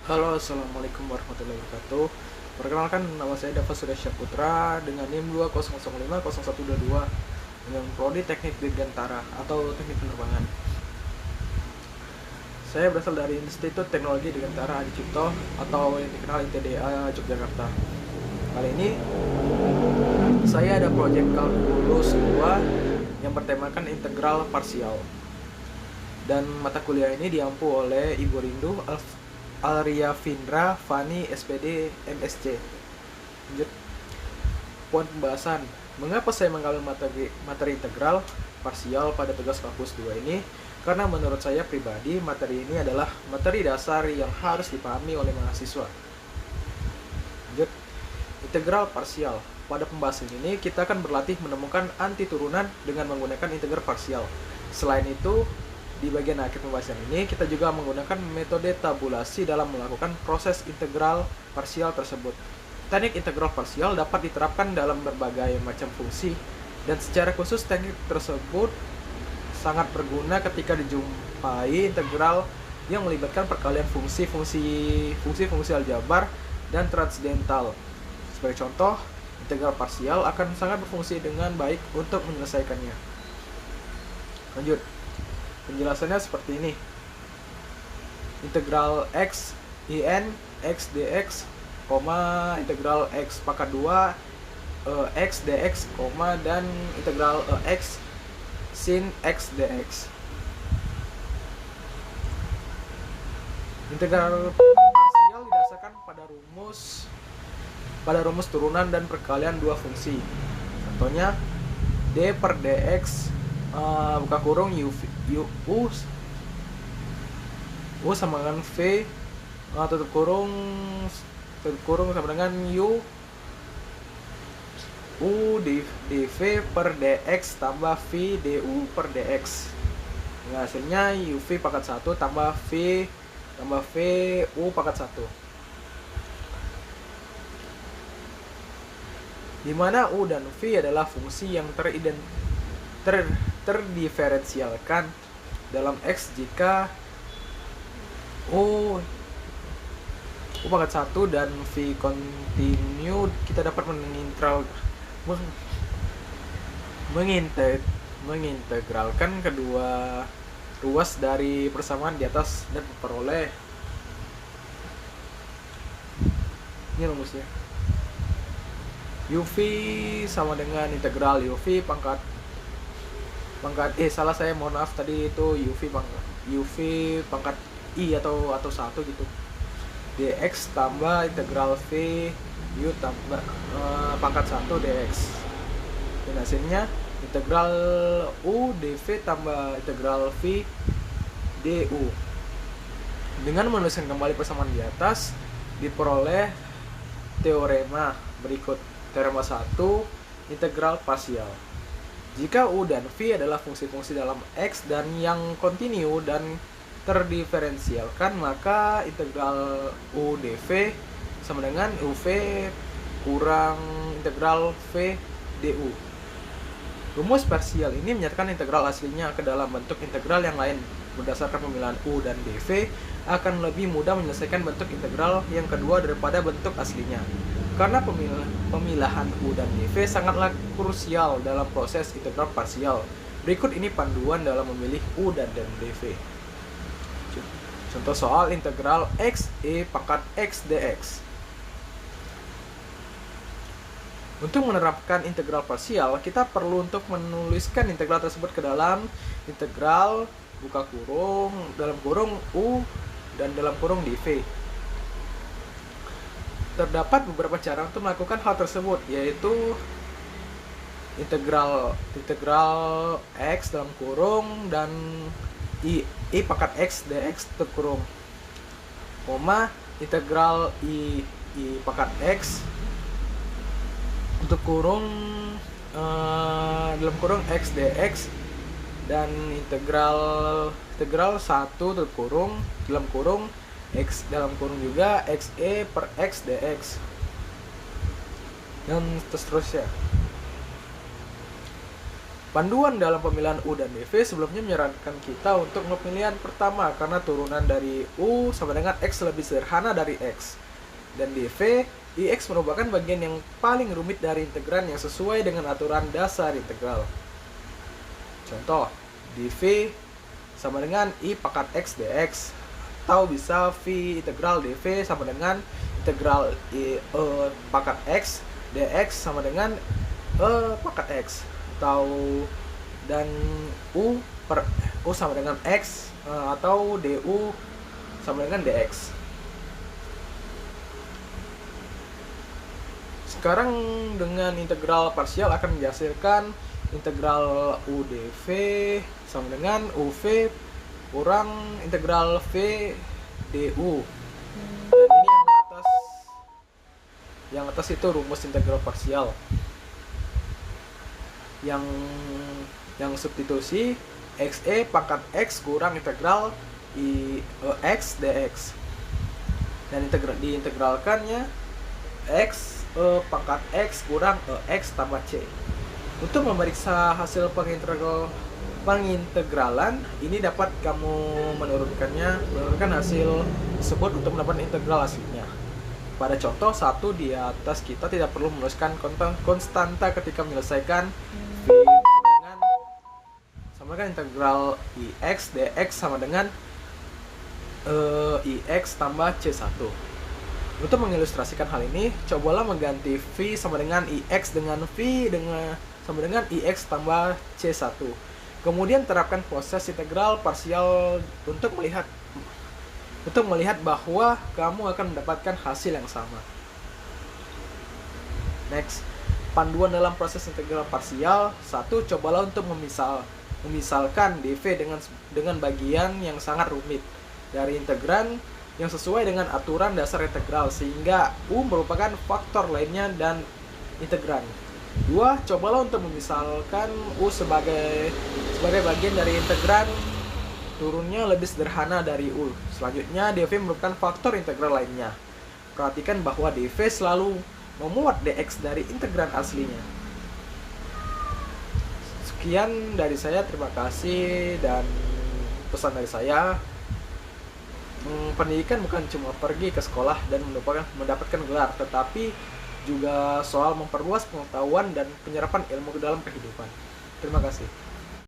Halo, assalamualaikum warahmatullahi wabarakatuh. Perkenalkan, nama saya Dava Surya Syaputra dengan NIM 200500122 dengan prodi Teknik Dirgantara atau Teknik Penerbangan. Saya berasal dari Institut Teknologi Dirgantara Adi Cipto atau yang dikenal ITDA Yogyakarta. Kali ini saya ada proyek kalkulus 2 yang bertemakan integral parsial. Dan mata kuliah ini diampu oleh Ibu Rindu Alria Findra Fani SPD MSc. Lanjut. Poin pembahasan. Mengapa saya mengambil materi integral parsial pada tugas kalkulus 2 ini? Karena menurut saya pribadi materi ini adalah materi dasar yang harus dipahami oleh mahasiswa. Lanjut. Integral parsial. Pada pembahasan ini kita akan berlatih menemukan anti turunan dengan menggunakan integral parsial. Selain itu, di bagian akhir pembahasan ini kita juga menggunakan metode tabulasi dalam melakukan proses integral parsial tersebut. Teknik integral parsial dapat diterapkan dalam berbagai macam fungsi, dan secara khusus teknik tersebut sangat berguna ketika dijumpai integral yang melibatkan perkalian fungsi aljabar dan transendental. Sebagai contoh, integral parsial akan sangat berfungsi dengan baik untuk menyelesaikannya. Lanjut. Penjelasannya seperti ini. Integral x in x dx, integral x pangkat 2 x dx, dan integral x sin x dx. Integral parsial didasarkan pada rumus turunan dan perkalian dua fungsi. Contohnya d per dx buka kurung u sama dengan v tutup kurung sama dengan u dv per dx tambah v du per dx. Nah, hasilnya uv pangkat 1 tambah v u pangkat 1, dimana u dan v adalah fungsi yang terdiferensialkan dalam x jika u pangkat 1 dan v kontinu. Kita dapat mengintegralkan kedua ruas dari persamaan di atas dan memperoleh ini rumusnya. uv sama dengan integral uv pangkat mohon maaf tadi itu uv pangkat i atau 1 gitu, dx tambah integral v u tambah pangkat 1 dx, dan hasilnya integral u dv tambah integral v du. Dengan menuliskan kembali persamaan di atas, diperoleh teorema berikut. Teorema 1, integral parsial. Jika u dan v adalah fungsi-fungsi dalam x dan yang kontinu dan terdiferensialkan, maka integral u dv sama dengan uv kurang integral v du. Rumus parsial ini menyatakan integral aslinya ke dalam bentuk integral yang lain. Berdasarkan pemilihan u dan dv akan lebih mudah menyelesaikan bentuk integral yang kedua daripada bentuk aslinya. Karena pemilahan u dan dv sangatlah krusial dalam proses integral parsial. Berikut ini panduan dalam memilih u dan dv. Contoh soal integral x pangkat x dx. Untuk menerapkan integral parsial, kita perlu untuk menuliskan integral tersebut ke dalam integral buka kurung dalam kurung u dan dalam kurung dv. Terdapat beberapa cara untuk melakukan hal tersebut, yaitu integral x dalam kurung dan i pangkat x dx tutup kurung, integral i pangkat x tutup kurung dalam kurung x dx, dan integral 1 tutup kurung dalam kurung x dalam kurung juga xe per x dx, dan seterusnya. Panduan dalam pemilihan U dan dv sebelumnya menyarankan kita untuk pemilihan pertama karena turunan dari U sama dengan X lebih sederhana dari X. Dan dv, IX merupakan bagian yang paling rumit dari integran yang sesuai dengan aturan dasar integral. Contoh, dv sama dengan I pangkat X dx, atau bisa V integral dv sama dengan integral I pangkat X dx sama dengan pangkat X, atau dan U sama dengan X, atau du sama dengan dx. Sekarang dengan integral parsial akan menghasilkan integral U dv sama dengan UV kurang integral V du. Dan ini yang atas itu rumus integral parsial. Yang substitusi xe pangkat X kurang integral X dx. Dan diintegralkannya X pangkat X kurang X tambah C. Untuk memeriksa hasil pengintegralan ini dapat kamu menurunkan hasil tersebut untuk mendapatkan integral aslinya. Pada contoh 1 di atas kita tidak perlu menuliskan konstanta ketika menyelesaikan V sama dengan integral IX dx sama dengan IX tambah C1. Untuk mengilustrasikan hal ini, cobalah mengganti V sama dengan IX dengan V sama dengan IX tambah C1. Kemudian terapkan proses integral parsial untuk melihat bahwa kamu akan mendapatkan hasil yang sama. Next, panduan dalam proses integral parsial. 1. Cobalah untuk memisalkan dv dengan bagian yang sangat rumit dari integran yang sesuai dengan aturan dasar integral sehingga U merupakan faktor lainnya dan integran. 2. Cobalah untuk memisalkan U sebagai bagian dari integran turunnya lebih sederhana dari U. Selanjutnya, dv merupakan faktor integral lainnya. Perhatikan bahwa dv selalu memuat dx dari integran aslinya. Sekian dari saya, terima kasih, dan pesan dari saya, pendidikan bukan cuma pergi ke sekolah dan mendapatkan gelar, tetapi juga soal memperluas pengetahuan dan penyerapan ilmu ke dalam kehidupan. Terima kasih.